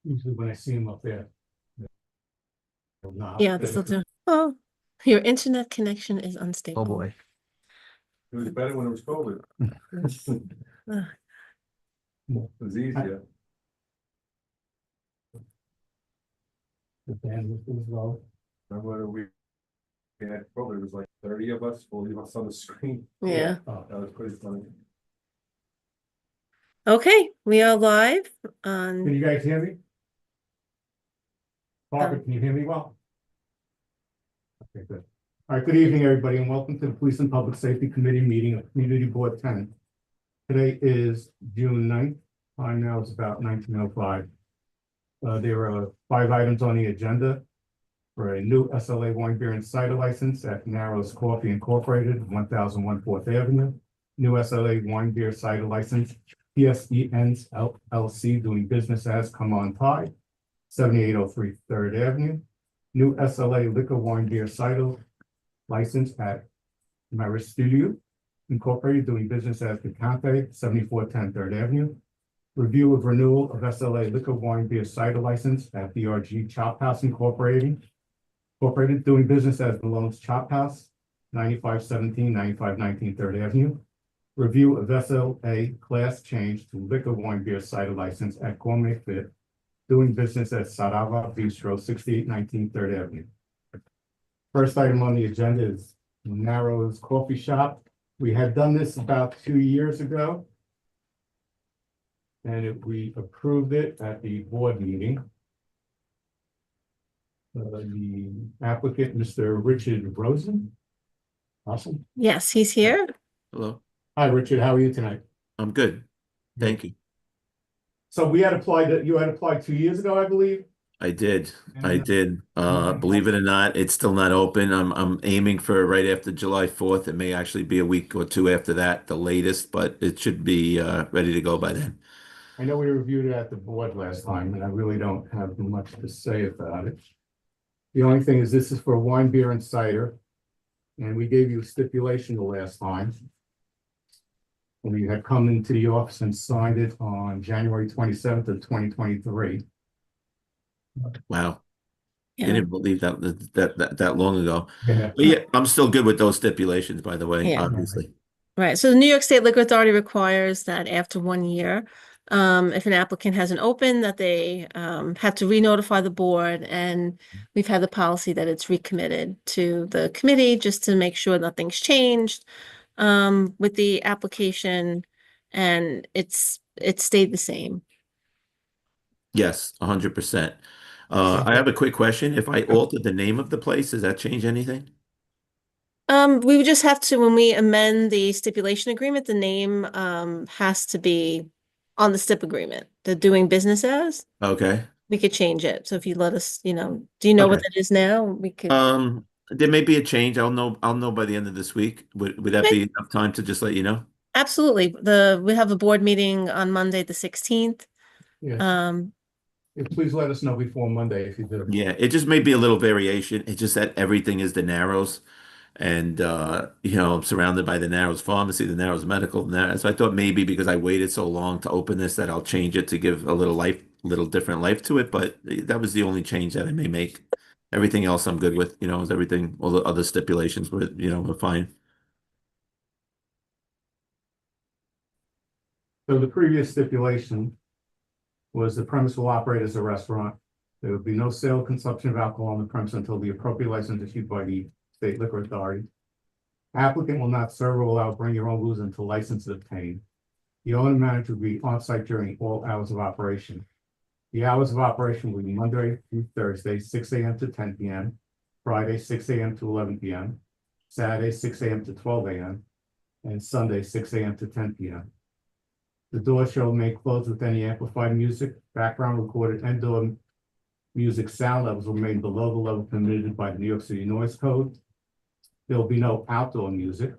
Usually when I see them up there. They're not. Yeah, this will do. Oh, your internet connection is Oh, unstable. boy. It was better when it was COVID. Ugh. It was easier. The bandwidth is low. Remember we had probably it was like 30 of us fully on the screen. Yeah. Oh, That was pretty funny. Okay, we are live Can on. you guys hear me? Barbara, can you hear me well? Okay, good. All right, good evening, everybody, and welcome to the Police and Public Safety Committee meeting of Community Board 10. Today is June 9th. Time now is about 19:05. There are 5 items on the agenda for a new SLA wine, beer, and cider license at Narrows Coffee Incorporated, 1001 4th Avenue. New SLA wine, beer, cider license, PSEN's LLC, doing business as Come On Pie, 7803 3rd Avenue. New SLA liquor, wine, beer, cider license at Maris Studio Incorporated, doing business as the Cafe, 7410 3rd Avenue. Review of renewal of SLA liquor, wine, beer, cider license at BRG Chop House Incorporated, doing business as Malone's Chop House, 9517 9519 3rd Avenue. Review of SLA class change to liquor, wine, beer, cider license at Gourmet Fit, doing business at Sarava Bistro, 6819 3rd Avenue. First item on the agenda is Narrows Coffee Shop. We had done this about 2 years ago. And we approved it at the board meeting. The applicant, Mr. Richard Rosen. Awesome. Yes, he's here. Hello, Hi, Richard. How are you tonight? I'm good. Thank you. So we had applied, you had applied 2 years ago, I believe. I did. I And, did. Believe it or not, it's still not open. I'm aiming for right after July 4th. It may actually be a week or two after that, the latest, but it should be ready to go by then. I know we reviewed it at the board last time, and I really don't have much to say about it. The only thing is this is for wine, beer, and cider. And we gave you a stipulation the last time. And you had come into the office and signed it on January 27th of 2023. Wow. Yeah. Didn't believe that long ago. Yeah. But yeah, I'm still good with those stipulations, by the way, Yeah. obviously. Right. So the New York State Liquor Authority requires that after 1 year, if an applicant hasn't opened, that they have to re-notify the board. And we've had the policy that it's recommitted to the committee just to make sure nothing's changed with the application, and it stayed the same. Yes, 100%. I have a quick question. If I altered the name of the place, does that change anything? We would just have to, when we amend the stipulation agreement, the name has to be on the stip agreement, the doing business as. Okay. We could change it. So if you let us, do you know what Okay. that is now? We could. There may be a change. I'll know by the end of this week. Would that Okay. be enough time to just let you know? Absolutely. We have a board meeting on Monday, the 16th. Yeah. Um, Please let us know before Monday if you do. Yeah, it just may be a little variation. It's just that everything is the Narrows. And I'm surrounded by the Narrows Pharmacy, the Narrows Medical, so I thought maybe because I waited so long to open this that I'll change it to give a little different life to it. But that was the only change that I may make. Everything else I'm good with, is everything, all the other stipulations we're fine. So the previous stipulation was the premise will operate as a restaurant. There would be no sale or consumption of alcohol on the premise until the appropriate license issued by the State Liquor Authority. Applicant will not serve or allow bring your own booze until license is obtained. The owner manager will be on site during all hours of operation. The hours of operation will be Monday through Thursday, 6 a.m. to 10 p.m., Friday, 6 a.m. to 11 p.m., Saturday, 6 a.m. to 12 a.m., and Sunday, 6 a.m. to 10 p.m. The door shall remain closed with any amplified music, background recorded, and door music sound levels will remain below the level permitted by the New York City Noise Code. There will be no outdoor music.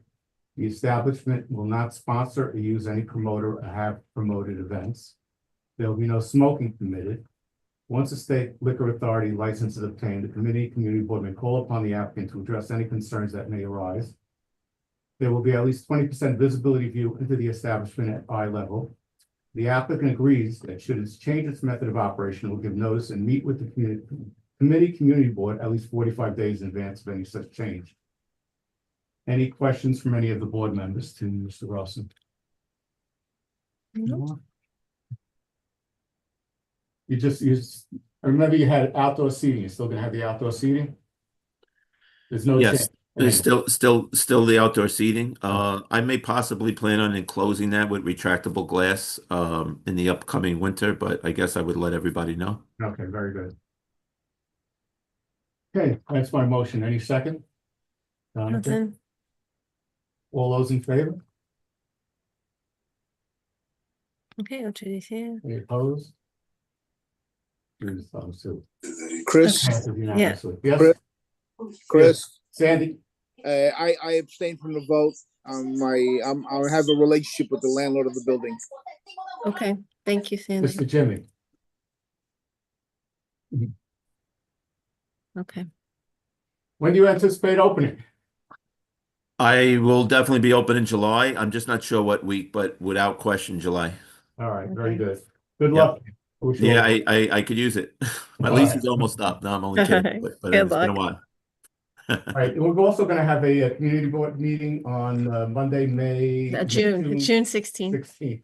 The establishment will not sponsor or use any promoter or have promoted events. There will be no smoking permitted. Once the State Liquor Authority license is obtained, the community board may call upon the applicant to address any concerns that may arise. There will be at least 20% visibility view into the establishment at eye level. The applicant agrees that should it change its method of operation, will give notice and meet with the community board at least 45 days in advance of any such change. Any questions from any of the board members to Mr. Rawson? Nope. I remember you had outdoor seating. You're still gonna have the outdoor seating? There's no Yes, change. there's still the outdoor seating. I may possibly plan on enclosing that with retractable glass in the upcoming winter, but I guess I would let everybody know. Okay, very good. Okay, that's my motion. Any second? Jonathan? Nothing. All those in favor? Okay, Judy's here. Any opposed? Here's the thumbs too. Chris, Passes unanimously. Yes, Chris? Chris, Sandy? I abstain from the vote. I have a relationship with the landlord of the building. Okay, thank you, Sandy. Mr. Jimmy? Okay. When do you anticipate opening? I will definitely be open in July. I'm just not sure what week, but without question, July. All right, very Okay. good. Good Yep. luck. Wish you Yeah, all- I could use it. My All lease right. is almost up. No, I'm only kidding, but Good it's been a luck. while. All right, we're also gonna have a community board meeting on Monday, June 16th. 16th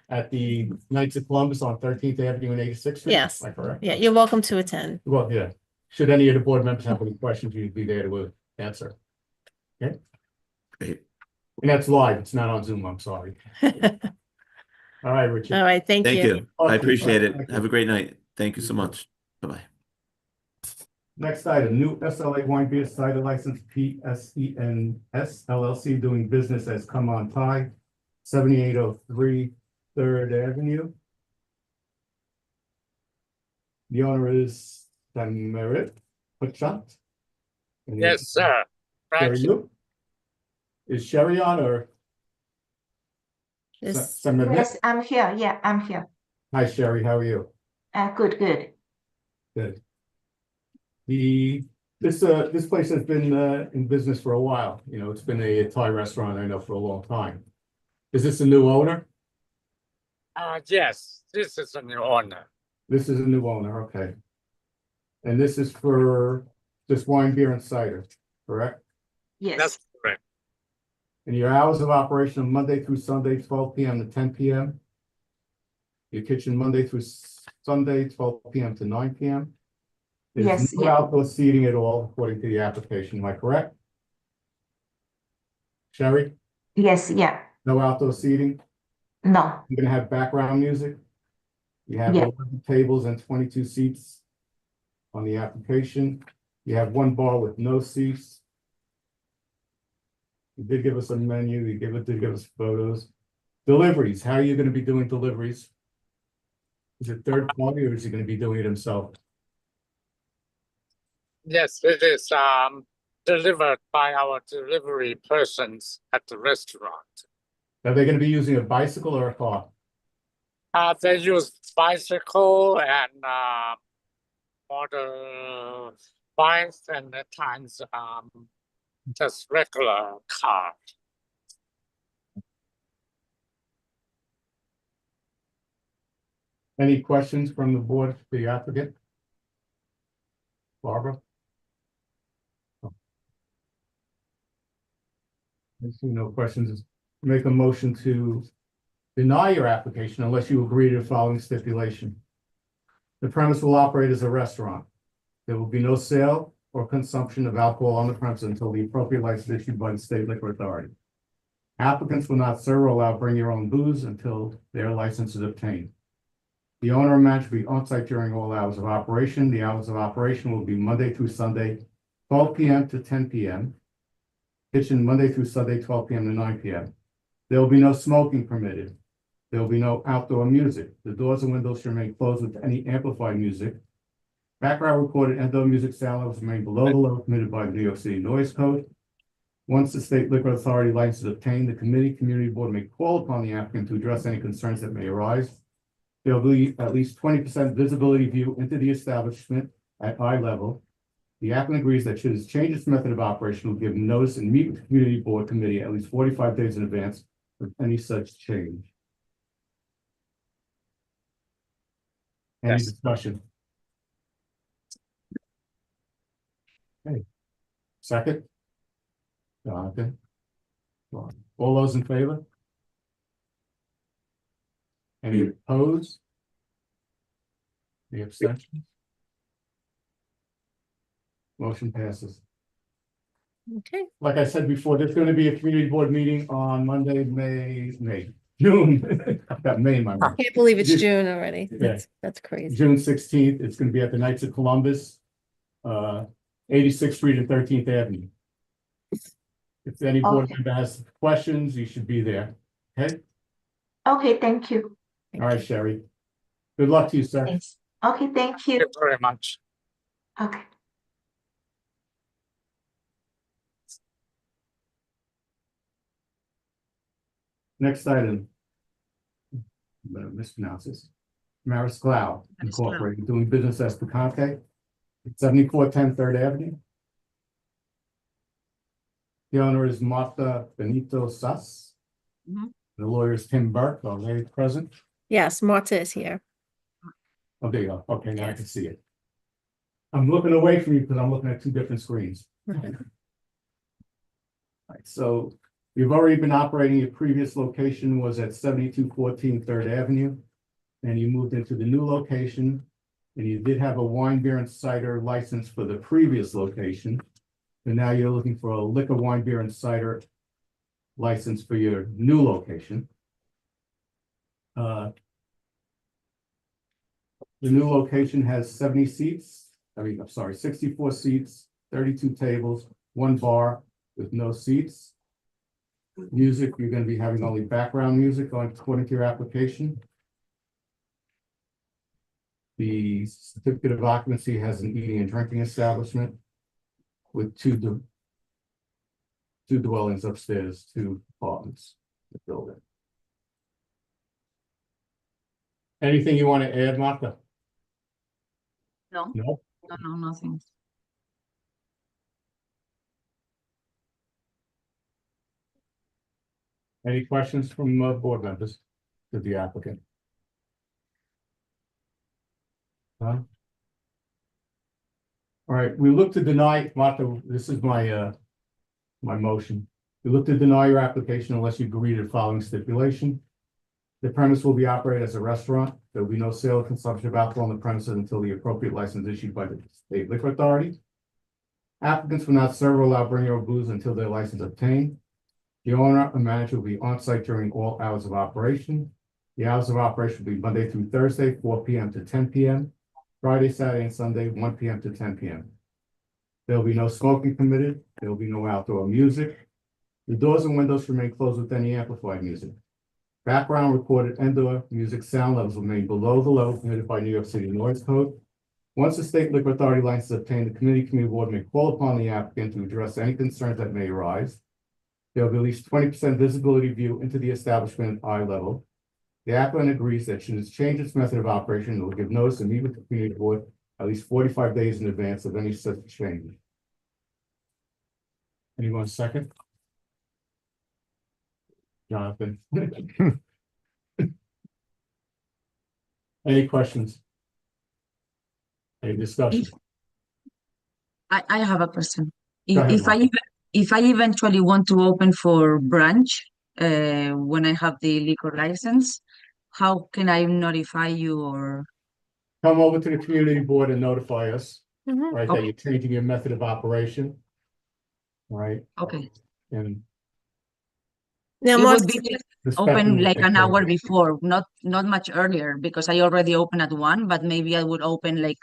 at the Knights of Columbus on 13th Avenue and 86th Street. Yes. Am I correct? Yeah, you're welcome to attend. Well, yeah. Should any of the board members have any questions, you'd be there to answer. Great. And that's live. It's not on Zoom. I'm sorry. All right, Richard. All right, thank Thank you. you. I appreciate Thank it. you. Have a great night. Thank you so much. Bye-bye. Next item, new SLA wine beer cider license, PSENS LLC, doing business as Come On Thai, 7803 Third Avenue. The owner is Samarit Pachat. Yes, sir. Sherry Right. Lu? Is Sherry on or? This, Samarit? Yes, I'm here. Yeah, I'm here. Hi, Sherry. How are you? Good, good. Good. This place has been in business for a while. You know, it's been a Thai restaurant, I know, for a long time. Is this a new owner? Yes, this is a new owner. This is a new owner, okay. And this is for just wine, beer, and cider, correct? Yes, That's correct. And your hours of operation are Monday through Sunday, 12 p.m. to 10 p.m. Your kitchen Monday through Sunday, 12 p.m. to 9 p.m. There's Yes, no yeah. outdoor seating at all, according to the application, am I correct? Sherry, yes, yeah. no outdoor seating? No, You're gonna have background music? You have Yeah. 11 tables and 22 seats on the application. You have one bar with no seats. You did give us a menu, you did give us photos. Deliveries, how are you gonna be doing deliveries? Is it third party or is he gonna be doing it himself? Yes, it is delivered by our delivery persons at the restaurant. Are they gonna be using a bicycle or a car? They use bicycle and motorbikes and at times just regular car. Any questions from the board for the applicant? Barbara? I see no questions. Make a motion to deny your application unless you agree to the following stipulation. The premise will operate as a restaurant. There will be no sale or consumption of alcohol on the premise until the appropriate license issued by the state liquor authority. Applicants will not serve or allow bring your own booze until their license is obtained. The owner and manager will be on site during all hours of operation. The hours of operation will be Monday through Sunday, 12 p.m. to 10 p.m. Kitchen Monday through Sunday, 12 p.m. to 9 p.m. There will be no smoking permitted. There will be no outdoor music. The doors and windows should remain closed with any amplified music. Background recorded indoor music sound levels remain below the level permitted by the New York City Noise Code. Once the state liquor authority license is obtained, the community board may call upon the applicant to address any concerns that may arise. There will be at least 20% visibility view into the establishment at eye level. The applicant agrees that should it change its method of operation, will give notice and meet with the community board committee at least 45 days in advance of any such change. Any Yes. discussion? Okay. Second? Jonathan? All those in favor? Any opposed? Any abstentions? Motion passes. Okay, Like I said before, there's going to be a community board meeting on Monday, June. I've got May in my mind. can't believe it's Ju- June already. Yeah. That's crazy. June 16th. It's going to be at the Knights of Columbus, 86th Street and 13th Avenue. If any board Okay. member has questions, you should be there. Okay? Okay, thank you. All right, Sherry. Good luck to you, sir. Thanks. Okay, thank Thank you. you very much. Okay. Next item. I'm gonna mispronounce this. Maris Cloud Incorporated, doing business as Picante, 7410 Third Avenue. The owner is Martha Benito Sas. Mhm. The lawyer is Tim Burke. Are they present? Yes, Marta is here. Oh, there you go. Okay, now I Yes. can see it. I'm looking away from you because I'm looking at two different screens. Right, so you've already been operating, your previous location was at 7214 Third Avenue. And you moved into the new location. And you did have a wine, beer, and cider license for the previous location. And now you're looking for a liquor, wine, beer, and cider license for your new location. The new location has 70 seats. I'm sorry, 64 seats, 32 tables, one bar with no seats. Music, you're gonna be having only background music on according to your application. The certificate of occupancy has an eating and drinking establishment with two dwellings upstairs, two apartments. in the building. Anything you want to add, Martha? No, No? no, nothing. Any questions from board members to the applicant? None? All right, we look to deny, Martha, this is my my motion. We look to deny your application unless you agree to the following stipulation. The premise will be operated as a restaurant. There will be no sale or consumption of alcohol on the premises until the appropriate license issued by the state liquor authority. Applicants will not serve or allow bring your own booze until their license is obtained. The owner and manager will be on site during all hours of operation. The hours of operation will be Monday through Thursday, 4 p.m. to 10 p.m. Friday, Saturday, and Sunday, 1 p.m. to 10 p.m. There will be no smoking permitted. There will be no outdoor music. The doors and windows remain closed with any amplified music. Background recorded indoor music sound levels remain below the level permitted by New York City Noise Code. Once the state liquor authority license is obtained, the committee board may call upon the applicant to address any concerns that may arise. There will be at least 20% visibility view into the establishment at eye level. The applicant agrees that should it change its method of operation, it will give notice and meet with the community board at least 45 days in advance of any such change. Anyone second? Jonathan? Any questions? Any discussion? I have a question. Go ahead, If I eventually want to open for branch, when I have the liquor license, how can I notify you or? Come over to the community board and notify us, Mhm. right, that you're changing your method of operation. All right, Okay, and Now, it Marta, would be the inspector open will like take an care of hour it. before, not much earlier, because I already opened at 1, but maybe I would open like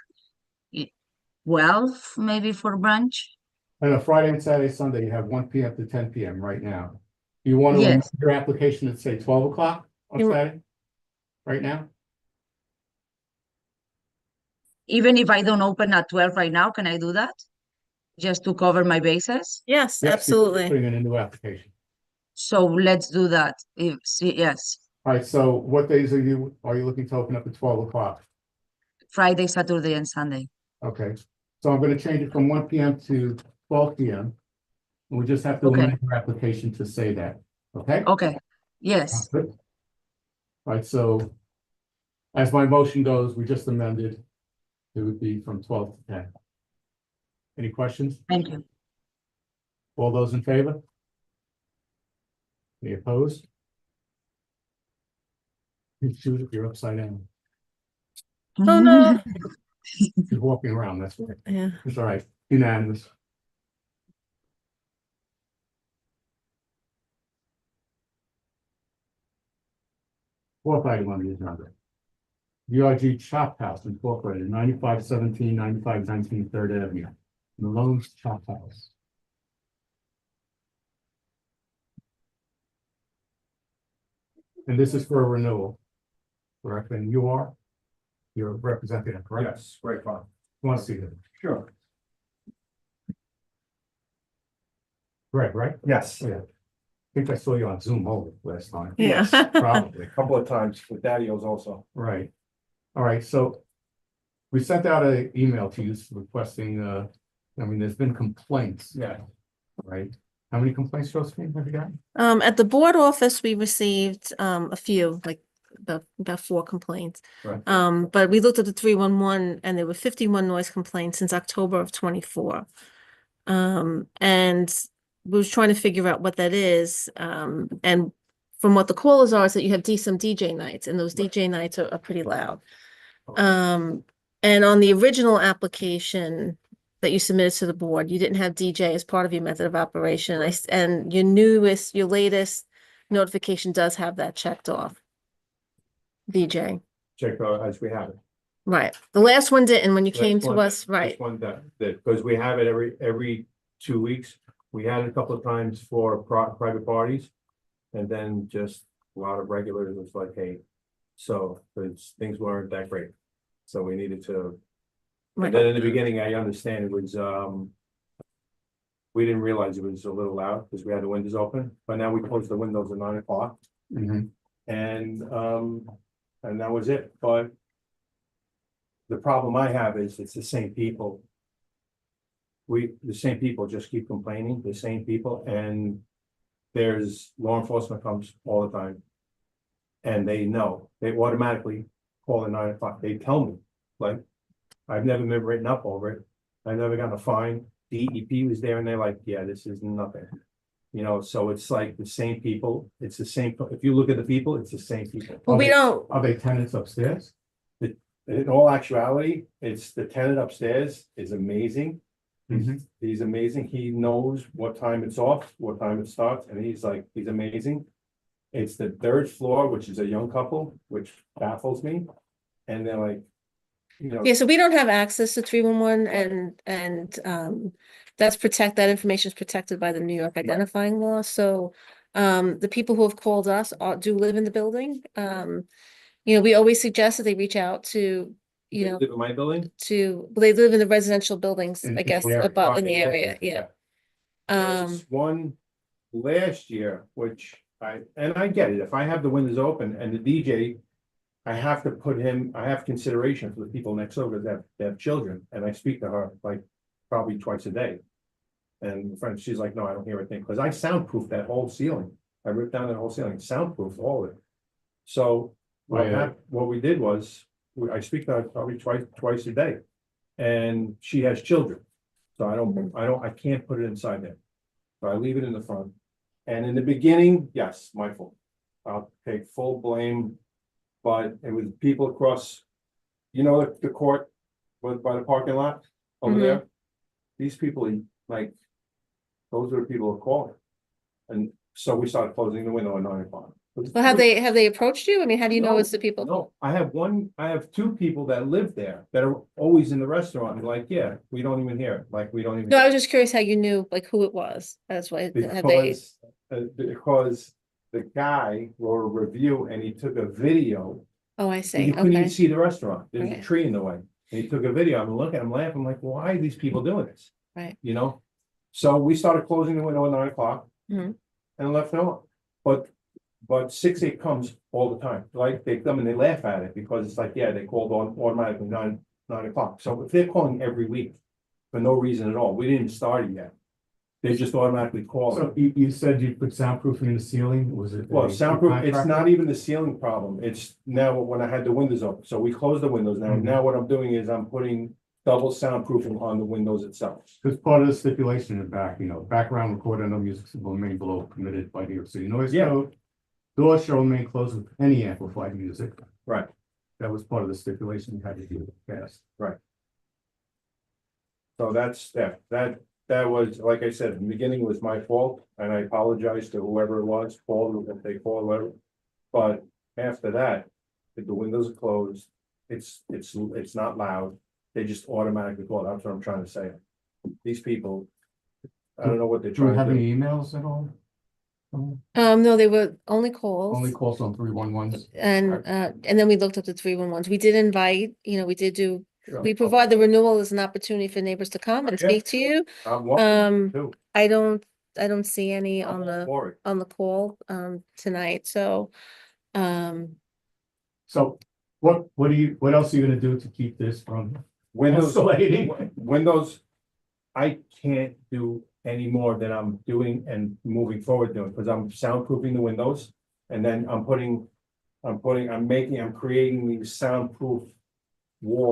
12, maybe for branch. And on Friday and Saturday, Sunday, you have 1 p.m. to 10 p.m. right now. You want to amend Yes. your application to say 12 o'clock on You- Saturday? Right now? Even if I don't open at 12 right now, can I do that? Just to cover my bases? yes, Yes, you're absolutely. Putting in a new application. So let's do that. Yes, All right, so what days are you looking to open up at 12 o'clock? Friday, Saturday, and Sunday. Okay, so I'm gonna change it from 1 p.m. to 12 p.m. And we just have to Okay. amend your application to say that, okay? Okay, yes. Good. All right, so As my motion goes, we just amended. It would be from 12 to 10. Any questions? Thank you. All those in favor? Any opposed? You shoot if you're upside down. Oh, no. You're walking around, that's right. Yeah. It's all right. Unanimous. Fourth item on the agenda. VRG Chop House Incorporated, 9517, 9519 Third Avenue. Malone's Chop House. And this is for a renewal. Correct, and you're representative, correct? Yes, great fun. Want to see it? Sure. Greg, right? Yes. Yeah. I think I saw you on Zoom over last time. Yeah. Probably. A couple of times with Daddios also. Right. All right, so we sent out an email to you requesting, I mean, there's been complaints. Yeah. Right? How many complaints, Josephine, have you gotten? At the board office, we received a few, like about 4 complaints. Right. But we looked at the 311 and there were 51 noise complaints since October of 24. And we was trying to figure out what that is. And from what the callers are, is that you have some DJ nights, and those DJ nights are pretty loud. And on the original application that you submitted to the board, you didn't have DJ as part of your method of operation. And your latest notification does have that checked off. DJ, Check as we have it. right. The last one didn't when you This came to one- us, right? This one that, because we have it every 2 weeks. We had it a couple of times for private parties. And then just a lot of regulars was like, hey, so things weren't that great. So we needed to. Right. And then in the beginning, I understand it was, we didn't realize it was a little loud because we had the windows open, but now we closed the windows at 9 o'clock. Mhm. And that was it, but. The problem I have is it's the same people. The same people just keep complaining, the same people, and there's law enforcement comes all the time. And they know, they automatically call at 9 o'clock, they tell me, like, I've never been written up over it. I've never gotten a fine, DEP was there and they're like, yeah, this is nothing. You know, so it's like the same people, it's the same, if you look at the people, it's the same people. Well, we don't, Are they tenants upstairs? In all actuality, it's the tenant upstairs is amazing. Mhm. He's amazing. He knows what time it's off, what time it starts, and he's amazing. It's the 3rd floor, which is a young couple, which baffles me. And they're like, you know, yeah, so we don't have access to 311 and that information is protected by the New York identifying law. So the people who have called us do live in the building. We always suggest that they reach out to, they live in my building. they live in the residential buildings, In I guess, the area. about in the area, yeah. There's one last year, which I get it, if I have the windows open and the DJ. I have consideration for the people next door that have children, and I speak to her like probably twice a day. And she's like, no, I don't hear a thing, because I soundproof that whole ceiling. I ripped down that whole ceiling, soundproof all of it. So what we did was, I speak to her probably twice a day. And she has children, so I can't put it inside there. So I leave it in the front. And in the beginning, yes, my fault. I'll take full blame. But it was people across, the court by the parking lot over Mhm. there. These people, like, those are the people who call it. And so we started closing the window at 9 o'clock. Well, have they approached you? I mean, how do you know No, it's the people? No, I have 2 people that live there that are always in the restaurant, and like, yeah, we don't even hear it, like, we don't even. No, I was just curious how you knew like who it was. That's why have they, Because the guy wrote a review and he took a video. oh, I see, You couldn't even okay. see the restaurant. There's a Right. tree in the way. And he took a video. I'm looking, I'm laughing, I'm like, why are these people doing this? Right. So we started closing the window at 9 o'clock. Mhm. And left it on. But 6-8 comes all the time. Like, they come and they laugh at it because it's like, yeah, they called on automatically 9 o'clock. So if they're calling every week for no reason at all, we didn't start it yet. They just automatically call So it. you said you put soundproofing in the ceiling, was it? Well, a soundproof, it's contractor? not even the ceiling problem. It's now when I had the windows open. So we closed the windows. Now, Mhm. now what I'm doing is I'm putting double soundproofing on the windows itself. Because part of the stipulation in the back, background recording no music will remain below permitted by New York City noise Yeah. code. Doors shall remain closed with any amplified music. Right. That was part of the stipulation you had to do with the past. So that was, like I said, in the beginning was my fault, and I apologize to whoever it was, Paul, if they called, whatever. But after that, if the windows are closed, it's not loud, they just automatically call it. That's what I'm trying to say. These people, I don't know what they're Do we trying have to do. any emails at all? No, they were only calls. Only calls on 311s. And then we looked up the 311s. We did invite, we did do, Sure. we provide the renewal as an opportunity for neighbors to come and Yeah. speak to you. I'm welcome to. I don't see any I'm on all for it. the call, tonight, so, So what else are you gonna do to keep this from Windows, escalating? Windows, I can't do any more than I'm doing and moving forward doing, because I'm soundproofing the windows. And then I'm creating these soundproof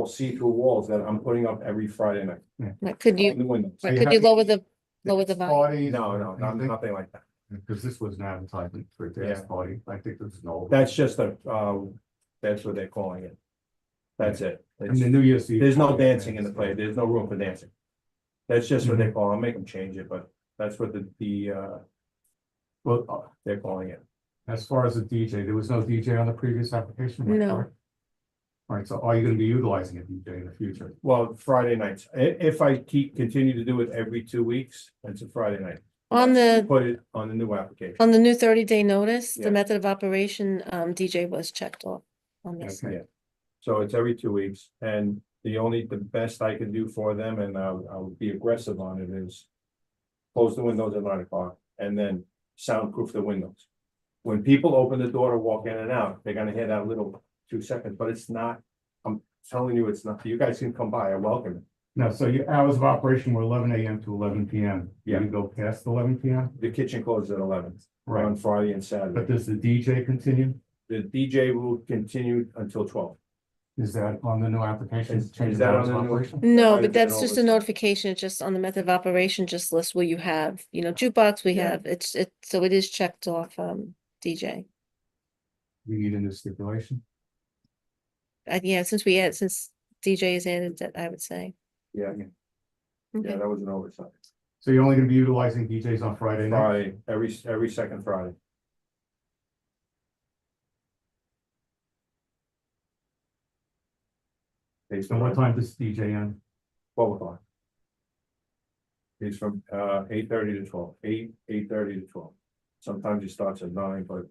see-through walls that I'm putting up every Friday night. like, could On you, the windows. So could have you any lower the volume? Parties No, or anything? nothing like that. Because this was an advertisement for a dance Yeah. party. I think there's no. That's just that's what they're calling it. That's it. And the New Year's Eve. There's no party, dancing in the play. play. There's no room for dancing. That's just what they call it. I'll make them change it, but that's what Well, they're calling it. as far as the DJ, there was no DJ on the previous application? am I No. correct? All right, so are you gonna be utilizing a DJ in the future? Well, Friday nights. If I continue to do it every 2 weeks, it's a Friday night. On the, Put it on the new application. on the new 30-day notice, Yeah. the method of operation, DJ was checked off on this. Okay. Yeah. So it's every 2 weeks, and the best I can do for them, and I'll be aggressive on it, is close the windows at 9 o'clock and then soundproof the windows. When people open the door to walk in and out, they're gonna hear that little 2 seconds, but it's not, I'm telling you, it's not. You guys can come by, I welcome it. No, so your hours of operation were 11 a.m. to 11 p.m. Yeah. You go past 11 p.m., The kitchen closes at 11 on right? Friday and But Saturday. does the DJ continue? The DJ will continue until 12. Is that on the new application? Is Change of that hours on of the new- operation? No, I but that's don't just a know. notification, it's just on the method of operation, just list where you have, jukebox, we Yeah. have, so it is checked off, DJ. We need a new stipulation. Yeah, since DJ is added, that I would say. Yeah, Okay. that was an oversight. So you're only gonna be utilizing DJs on Friday night? Friday, every second Friday. Based And on what time does DJ end? 12 o'clock. He's from 8:30 to 12, 8:30 to 12. Sometimes he starts at 9, but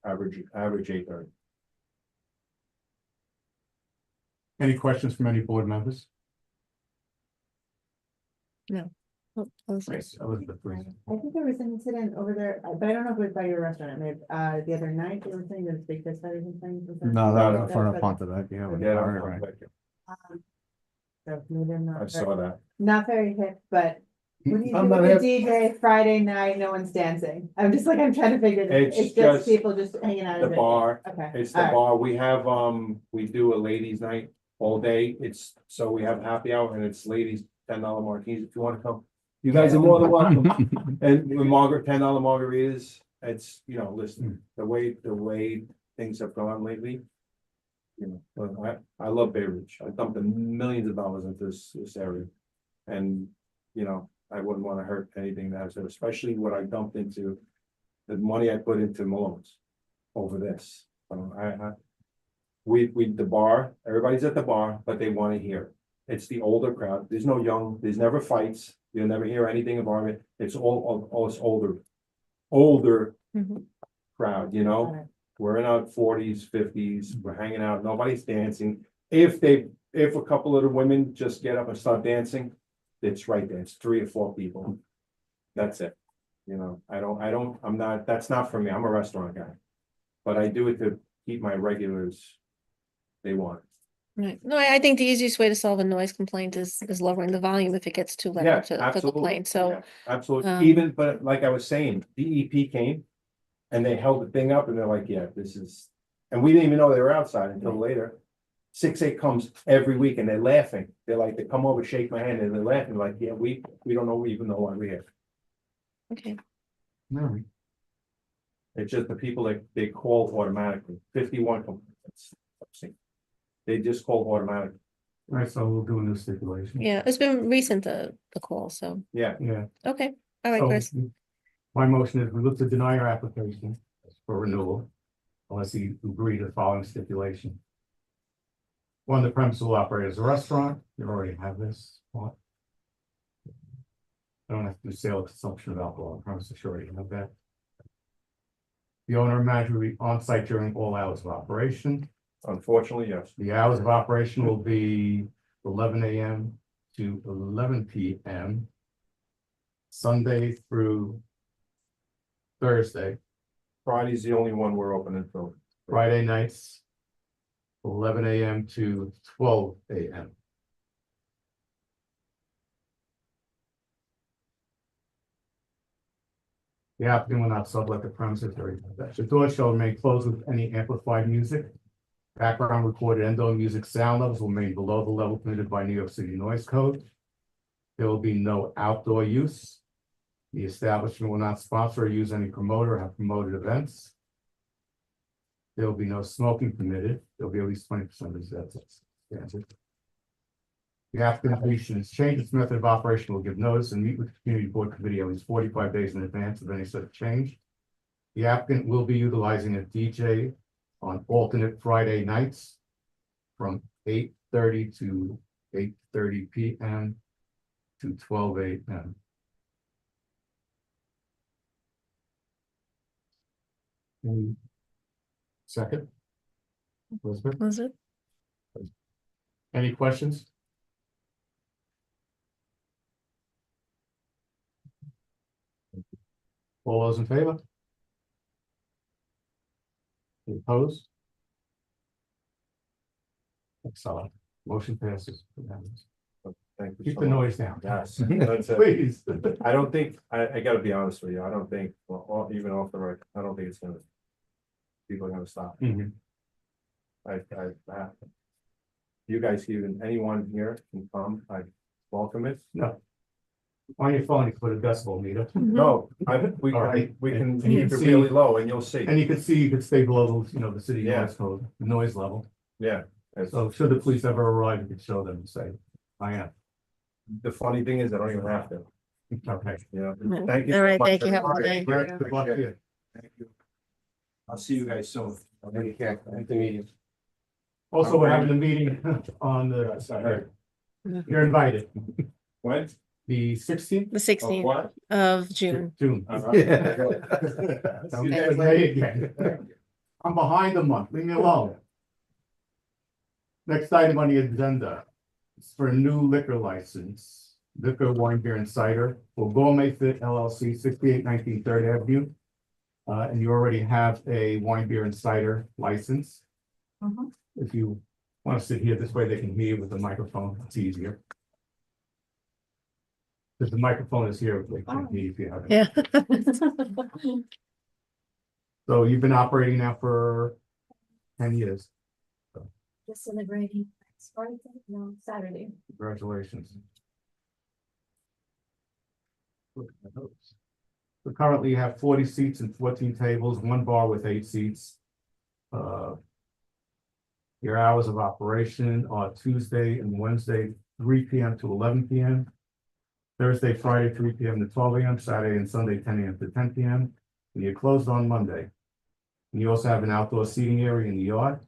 average 8:30. Any questions from any board members? Oh, Elizabeth. Elizabeth, please. I think there was an incident over there, but I don't know if it was by your restaurant, the other night, they were saying there was big fish that was things. No, that was in front of Ponte Yeah, So maybe I'm I not, saw that. not very hip, but when you do I'm with not the DJ Friday night, no one's dancing. I'm just like, I'm trying to figure this, It's it's just just people just hanging out. The at bar, Okay. it's the all right. bar. We have, we do a ladies' night all day. So we have happy hour and it's ladies, $10 martinis if you want to come. You guys are more than welcome. And with $10 margaritas, it's, listen, the way things have gone lately. But I love Bay Ridge. I dumped millions of dollars into this area. And, I wouldn't want to hurt anything that's there, especially what I dumped into the money I put into Malone's over this. The bar, everybody's at the bar, but they want to hear. It's the older crowd. There's no young, there's never fights. You'll never hear anything about it. It's all it's older Mhm. crowd, Got it. We're in our 40s, 50s, we're hanging out, nobody's dancing. If a couple of the women just get up and start dancing, it's right there, it's 3 or 4 people. That's it. That's not for me, I'm a restaurant guy. But I do it to keep my regulars, they want it. Right. No, I think the easiest way to solve a noise complaint is lowering the volume if it gets too Yeah, loud to absolutely. complain. So, Yeah, absolutely. um, Even, but like I was saying, DEP came and they held the thing up and they're like, yeah, this is, and we didn't even know they were outside until later. 6-8 comes every week and they're laughing. They're like, they come over, shake my hand and they're laughing like, yeah, we don't know, even know why we're here. okay. No, It's just the people that they call automatically, 51 complaints. They just call automatically. all right, so we'll do a new stipulation. Yeah, it's been recent, the call, so, Yeah, Yeah. okay. All right, So, Chris. my motion is we look to deny your application for renewal unless you agree to the following stipulation. One, the premise will operate as a restaurant. You already have this. What? Don't have to do sale or consumption of alcohol on premises, sure you have that. The owner and manager will be on site during all hours of operation. unfortunately, yes. The hours of operation will be 11 a.m. to 11 p.m. Sunday through Thursday. Friday's the only one we're open until. Friday nights, 11 a.m. to 12 a.m. The applicant will not sublet the premises or that. The door shall remain closed with any amplified music. Background recorded indoor music sound levels will remain below the level permitted by New York City Noise Code. There will be no outdoor use. The establishment will not sponsor or use any promoter or have promoted events. There will be no smoking permitted. There'll be at least 20% of that's standard. The applicant should change its method of operation will give notice and meet with the community board committee at least 45 days in advance of any such change. The applicant will be utilizing a DJ on alternate Friday nights from 8:30 to 8:30 p.m. to 12 a.m. Second? Elizabeth, Was it? any questions? All those in favor? Any opposed? Excellent. Motion passes. Thank you. Keep so the much. noise down. Yes, that's it. Please. I don't think, I gotta be honest with you, I don't think, well, even off the record, I don't think it's gonna. People are gonna stop. Mhm. I. You guys, even anyone here can come, I welcome it. No. On your phone, you can put a decibel meter. No, we All right. can And keep you it can really see- low and you'll see. And you can stay below, the city Yeah. noise code, the noise level. Yeah. it's- So should the police ever arrive, you can show them and say, I am. The funny thing is, I don't even have to, Okay. you know, Right. thank you. All so right, much, thank you. Have a good everybody. day. Great. Good luck to you. Thank you. I'll see you guys soon. Nice to meet you. Also, we're having a meeting on the, you're invited, When? the 16th The Of 16th what? of June. June. All right. Don't get me again. I'm behind a month, leave me alone. Next item on the agenda is for a new liquor license, liquor, wine, beer, and cider for Gourmet Fit LLC, 6819 Third Avenue. And you already have a wine, beer, and cider license. Mhm. If you want to sit here, this way they can hear you with the microphone, it's easier. Because the microphone is here, they can hear you if you have it. Yeah. So you've been operating now for 10 years. Just celebrating Saturday. Congratulations. So currently you have 40 seats and 14 tables, one bar with 8 seats. Your hours of operation are Tuesday and Wednesday, 3 p.m. to 11 p.m. Thursday, Friday, 3 p.m. to 12 a.m., Saturday and Sunday, 10 a.m. to 10 p.m. And you're closed on Monday. And you also have an outdoor seating area in the yard.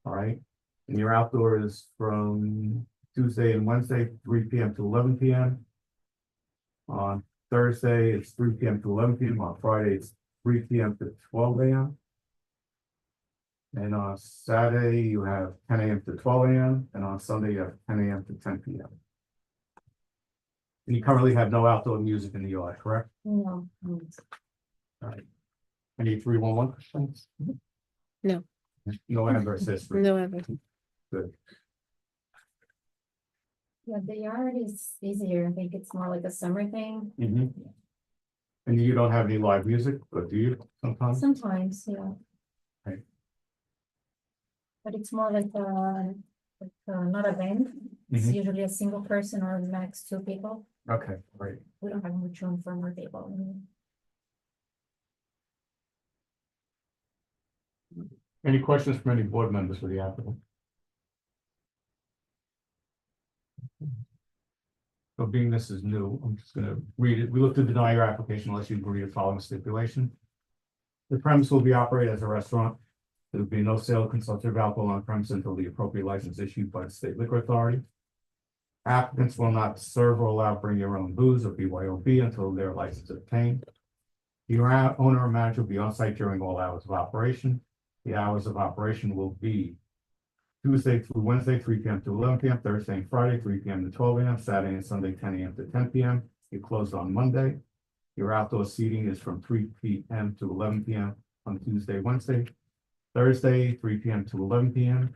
All right. And your outdoor is from Tuesday and Wednesday, 3 p.m. to 11 p.m. On Thursday, it's 3 p.m. to 11 p.m. On Friday, it's 3 p.m. to 12 a.m. And on Saturday, you have 10 a.m. to 12 a.m. And on Sunday, you have 10 a.m. to 10 p.m. And you currently have no outdoor music in the yard, correct? No. All right. Any 311 questions? No. No adverse history. No, ever. Good. Yeah, the yard is easier. I think it's more like a summer thing. And you don't have any live music, or do you sometimes? Sometimes, yeah. Right. But it's more like not a band. It's Mhm. usually a single person or max 2 people. Okay, great. We don't have much room for more people. Any questions from any board members for the applicant? So being this is new, I'm just gonna read it. We look to deny your application unless you agree to following stipulation. The premise will be operated as a restaurant. There will be no sale of consumptive alcohol on premise until the appropriate license issued by the state liquor authority. Applicants will not serve or allow bring your own booze or BYOB until their license is obtained. Your owner or manager will be on site during all hours of operation. The hours of operation will be Tuesday through Wednesday, 3 p.m. to 11 p.m., Thursday and Friday, 3 p.m. to 12 a.m., Saturday and Sunday, 10 a.m. to 10 p.m. You close on Monday. Your outdoor seating is from 3 p.m. to 11 p.m. on Tuesday, Wednesday, Thursday, 3 p.m. to 11 p.m.,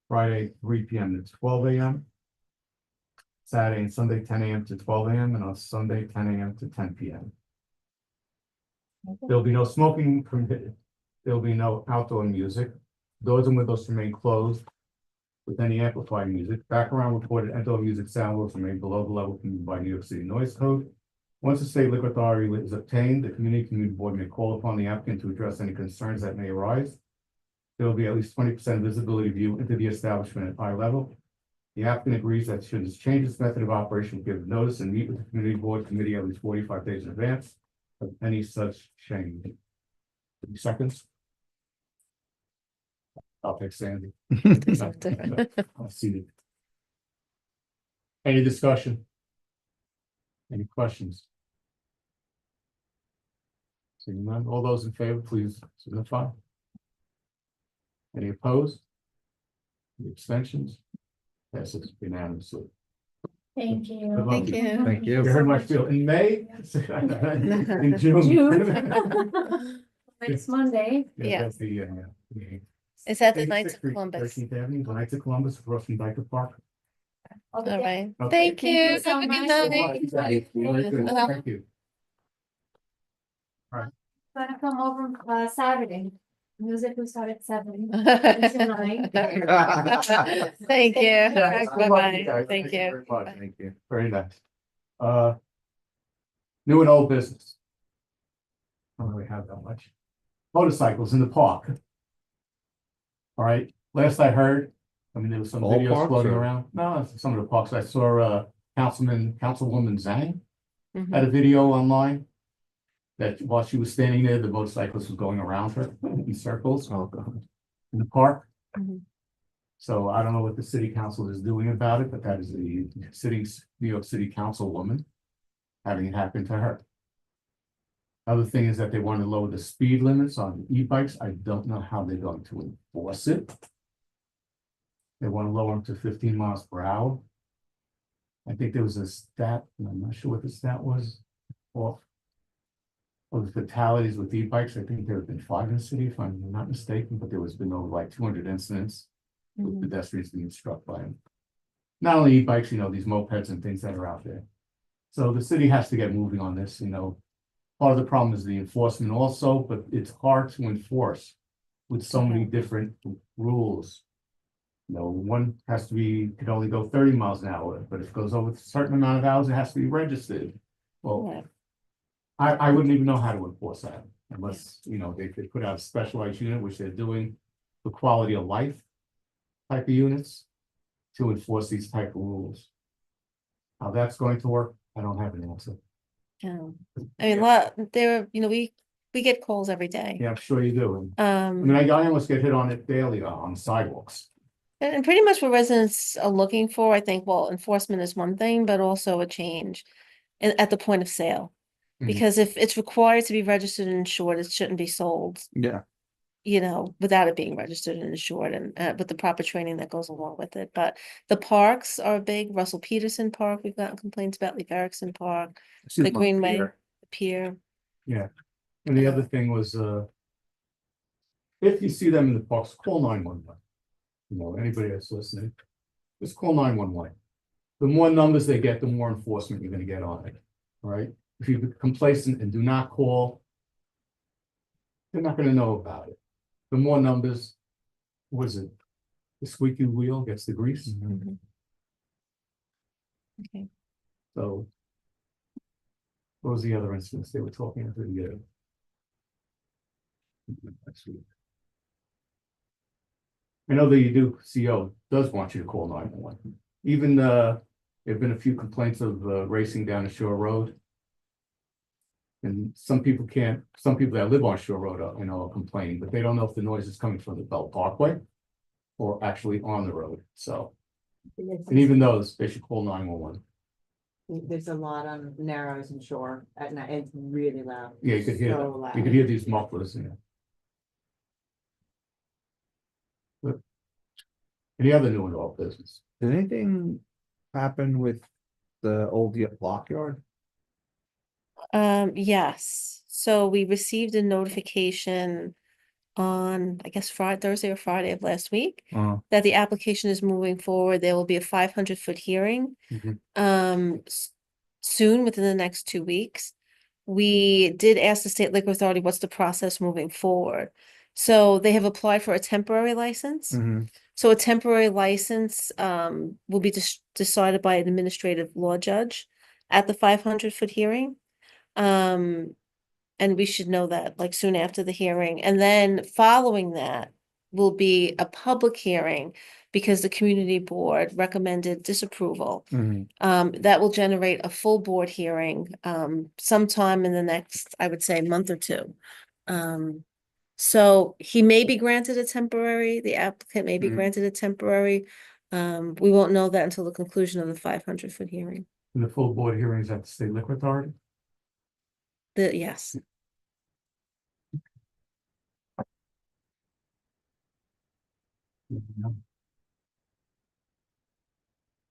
Friday, 3 p.m. to 12 a.m., Saturday and Sunday, 10 a.m. to 12 a.m., and on Sunday, 10 a.m. to 10 p.m. There'll be no smoking permitted. There'll be no outdoor music. Doors and windows remain closed with any amplified music. Background recorded outdoor music sound will remain below the level permitted by New York City Noise Code. Once the state liquor authority is obtained, the community board may call upon the applicant to address any concerns that may arise. There will be at least 20% visibility view into the establishment at eye level. The applicant agrees that should this change its method of operation, give notice and meet with the community board committee at least 45 days in advance of any such change. 30 seconds. I'll take Sandy. I'll see you. Any discussion? Any questions? Seeing none, all those in favor, please signify. Any opposed? Any abstentions? Passes unanimously. Thank you. Good luck. Thank you. Thank you. You heard my spiel in May? In June? June. Next Monday. Yeah. That's the, yeah. Is that the Knights of 86th Columbus? 13th Avenue, the Knights of Columbus, across from Dyker Park. All right. Okay. Thank you. you so Have a good much. night. Very good. Uh-huh. Thank you. Gonna come over Saturday. Music will start at 7. Until 9. Thank you. Good luck, Bye-bye. guys. Thank very you. much. Thank you. Very nice. New and old business. I don't really have that much. Motorcycles in the park. All right, last I heard, I mean, there was some All videos parks, floating or- around. No, it's some of the parks. I saw Councilwoman Zhang Mhm. had a video online. That while she was standing there, the motorcyclist was going around her in circles Oh, God. in the park. Mhm. So I don't know what the city council is doing about it, but that is the New York City councilwoman having it happen to her. Other thing is that they want to lower the speed limits on e-bikes. I don't know how they're going to enforce it. They want to lower them to 15 miles per hour. I think there was a stat, and I'm not sure what the stat was, of the fatalities with e-bikes. I think there have been 5 in the city, if I'm not mistaken, but there has been over like 200 incidents with Mhm. pedestrians being struck by them. Not only e-bikes, these mopeds and things that are out there. So the city has to get moving on this, Part of the problem is the enforcement also, but it's hard to enforce with so many different rules. One has to could only go 30 miles an hour, but if it goes over a certain amount of hours, it has to be registered. Well, Yeah. I wouldn't even know how to enforce that unless, they could put out a specialized unit, which they're doing, the quality of life type of units to enforce these type of rules. How that's going to work, I don't have an answer. Yeah. I mean, we get calls every day. Yeah, I'm sure you do. I mean, I almost get hit on it daily on sidewalks. And pretty much what residents are looking for, I think, well, enforcement is one thing, but also a change at the point of sale. Mhm. Because if it's required to be registered and insured, it shouldn't be sold, Yeah. without it being registered and insured and with the proper training that goes along with it. But the parks are big. Russell Peterson Park, we've gotten complaints about Leif Erikson Park, the Greenway, the Pier. Yeah. And the other thing was, if you see them in the parks, call 911. Anybody that's listening, just call 911. the more numbers they get, the more enforcement you're gonna get on it, all right? If you're complacent and do not call, they're not gonna know about it. The more numbers, what is it? The squeaky wheel gets the grease, Okay. so. What was the other instance they were talking about? I know that you do, CO does want you to call 911. Even, there've been a few complaints of, racing down the Shore Road. And some people that live on Shore Road, are complaining, but they don't know if the noise is coming from the Belt Parkway or actually on the road, so. And even those, they should call 911. There's a lot on Narrows and Shore at night. It's really loud. Yeah, you could hear So them. loud. You could hear these mufflers in there. But any other new and old business? Did anything happen with the old block yard? Yes, so we received a notification on, I guess, Thursday or Friday of last week, that the application is moving forward. There will be a 500-foot hearing. Soon, within the next 2 weeks. We did ask the State Liquor Authority, what's the process moving forward? So they have applied for a temporary license. So a temporary license will be decided by an administrative law judge at the 500-foot hearing. And we should know that like soon after the hearing. And then following that will be a public hearing because the community board recommended disapproval. That will generate a full board hearing sometime in the next, I would say, month or two. So he may be granted a temporary, the applicant may be granted a temporary. We won't know that until the conclusion of the 500-foot hearing. And the full board hearings at the State Liquor Authority? Yes.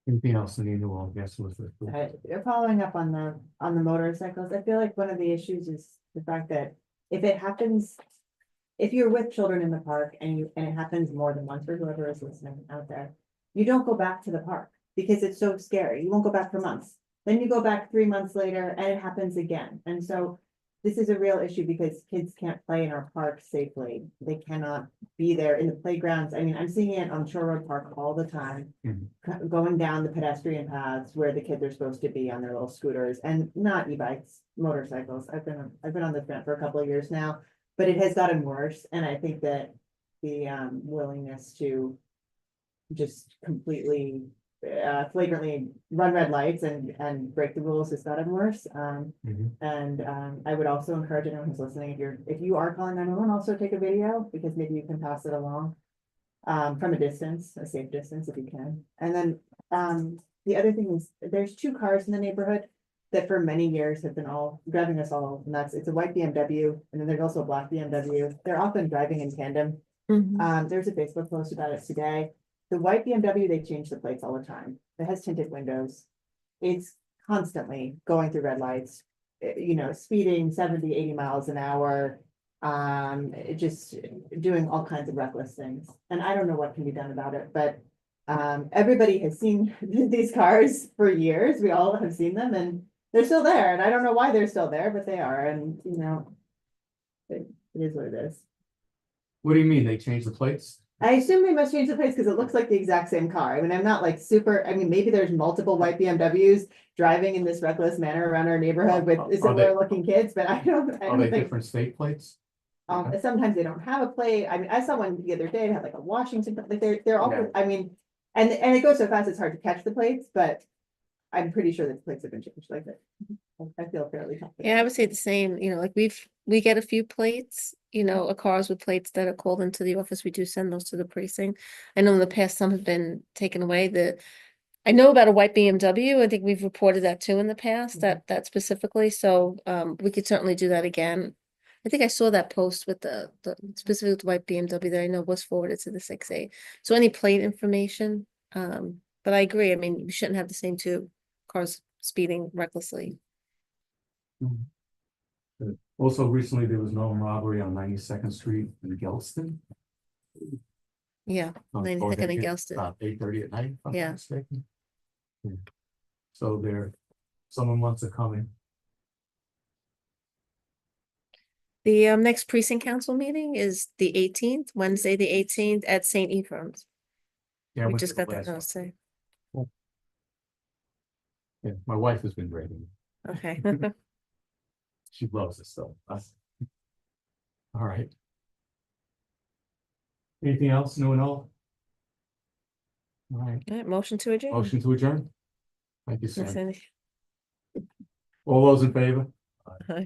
Anything else in the annual, I guess, was Following up on the motorcycles, I feel like one of the issues is the fact that if it happens, if you're with children in the park and it happens more than once, or whoever is listening out there, you don't go back to the park because it's so scary. You won't go back for months. Then you go back 3 months later and it happens again. And so this is a real issue because kids can't play in our parks safely. They cannot be there in the playgrounds. I mean, I'm seeing it on Shore Road Park all the time, going down the pedestrian paths where the kids are supposed to be on their little scooters, and not e-bikes, motorcycles. I've been on this grant for a couple of years now, but it has gotten worse. And I think that the willingness to just completely flagrantly run red lights and break the rules has gotten worse. And I would also encourage anyone who's listening, if you are calling 911, also take a video, because maybe you can pass it along from a distance, a safe distance if you can. And then the other thing is there's 2 cars in the neighborhood that for many years have been all driving us all nuts. It's a white BMW, and then there's also a black BMW. They're often driving in tandem. There's a Facebook post about it today. The white BMW, they change the plates all the time. It has tinted windows. It's constantly going through red lights, speeding 70, 80 miles an hour, just doing all kinds of reckless things. And I don't know what can be done about it, but everybody has seen these cars for years. We all have seen them, and they're still there. And I don't know why they're still there, but they are. And, it is what it is. What do you mean? They changed the plates? I assume they must change the plates because it looks like the exact same car. I mean, I'm not like maybe there's multiple white BMWs driving in this reckless manner around our neighborhood with similar looking kids, but I don't Are they think. different state plates? Sometimes they don't have a plate. I mean, I saw one the other day, it had like a Washington, like they're all, Yeah. I mean, and it goes so fast, it's hard to catch the plates, but I'm pretty sure the plates have been changed like that. I feel fairly confident. Yeah, I would say the same, like we get a few plates, cars with plates that are called into the office. We do send those to the precinct. I know in the past some have been taken away. I know about a white BMW. I think we've reported that too in the past, that specifically. So we could certainly do that again. I think I saw that post with the specific white BMW that I know was forwarded to the 6A. So any plate information, but I agree. I mean, we shouldn't have the same 2 cars speeding recklessly. Also, recently there was an armed robbery on 92nd Street in Gelston. Yeah, 92nd and Gelston. About 8:30 at night, if I'm not Yeah. mistaken. So their summer months are coming. The next precinct council meeting is the 18th, Wednesday, the 18th at St. Ephraim's. Yeah, I We went just to the got that last one. notice today. Yeah, my wife has been writing. Okay. She loves this stuff. All right. Anything else? No one else? All right, All right, motion to adjourn. motion to adjourn. Thank you, Yes, Sam. Andy. All those in favor? Aye.